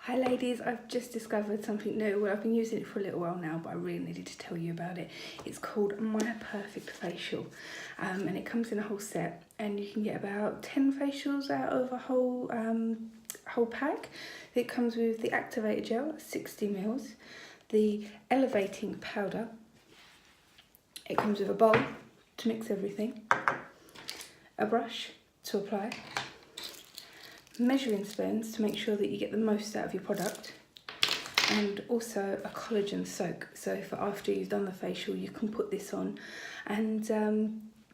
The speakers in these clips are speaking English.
Hi ladies, I've just discovered something new. Well, I've been using it for a little while now, but I really needed to tell you about it. It's called My Perfect Facial, and it comes in a whole set, and you can get about 10 facials out of a whole pack. It comes with the Activator Gel, 60 ml, the elevating powder. It comes with a bowl to mix everything, a brush to apply, measuring spoons to make sure that you get the most out of your product, and also a collagen soak, so for after you've done the facial you can put this on and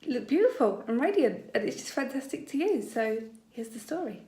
look beautiful and radiant, and it's just fantastic to use. So here's the story.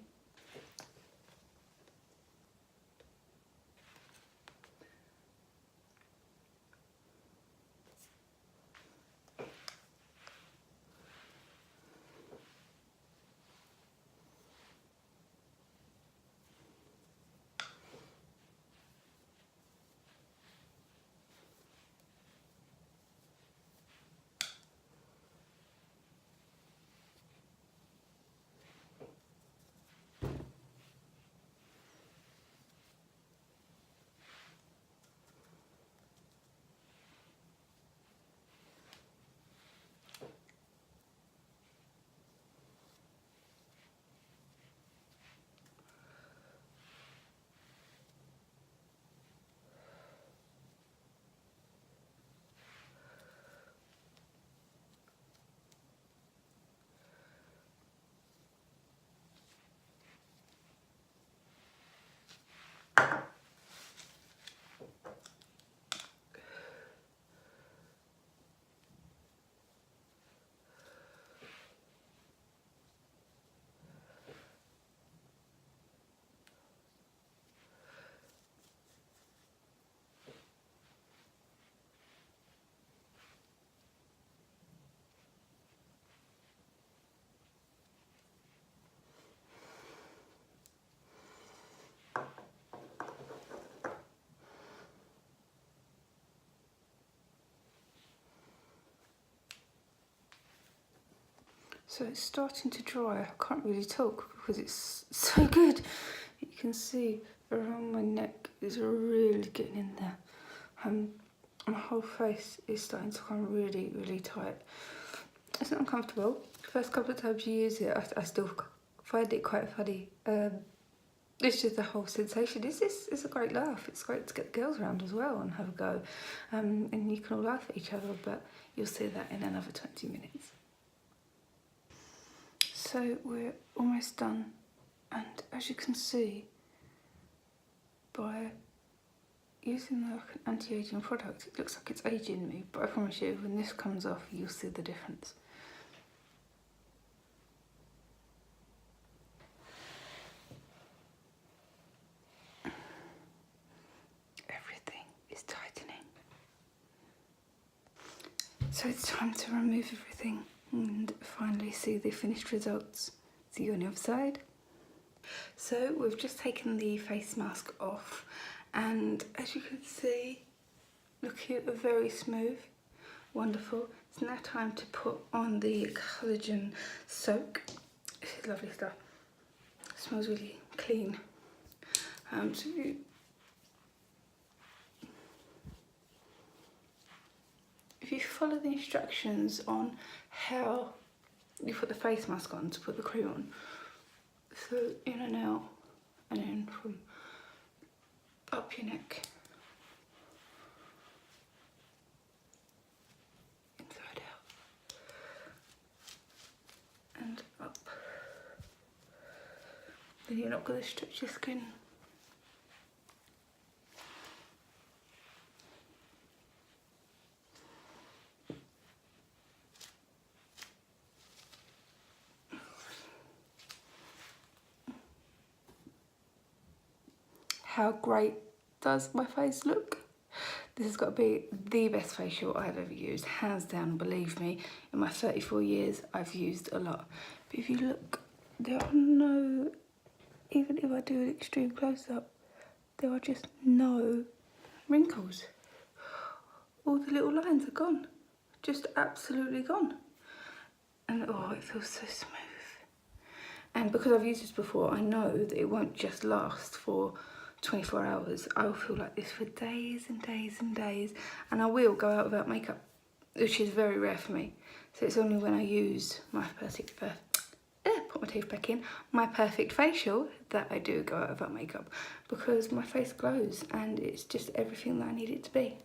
So it's starting to dry. I can't really talk because it's so good. You can see around my neck is really getting in there. My whole face is starting to come really tight. It's not uncomfortable. The first couple of times you use it, I still find it quite funny. It's just the whole sensation. It's a great laugh. It's great to get the girls around as well and have a go. And you can all laugh at each other, but you'll see that in another 20 minutes. So we're almost done, and as you can see, by using like an anti-aging product, it looks like it's aging me, but I promise you when this comes off you'll see the difference. Everything is tightening. So it's time to remove everything and finally see the finished results. See you on the other side. So we've just taken the face mask off, and as you can see, looking very smooth, wonderful. It's now time to put on the collagen soak. This is lovely stuff. It smells really clean. So if you follow the instructions on how you put the face mask on to put the cream on, so in and out, and then from up your neck, inside out, and up. Then you're not going to stretch your skin. How great does my face look? This has got to be the best facial I've ever used, hands down, believe me. In my 34 years, I've used a lot. But if you look, there are no, even if I do an extreme close-up, there are just no wrinkles. All the little lines are gone, just absolutely gone. And oh, it feels so smooth. And because I've used this before, I know that it won't just last for 24 hours, I will feel like this for days and days and days, and I will go out without makeup, which is very rare for me. So it's only when I use my put my teeth back in, my perfect facial, that I do go out without makeup, because my face glows and it's just everything that I need it to be.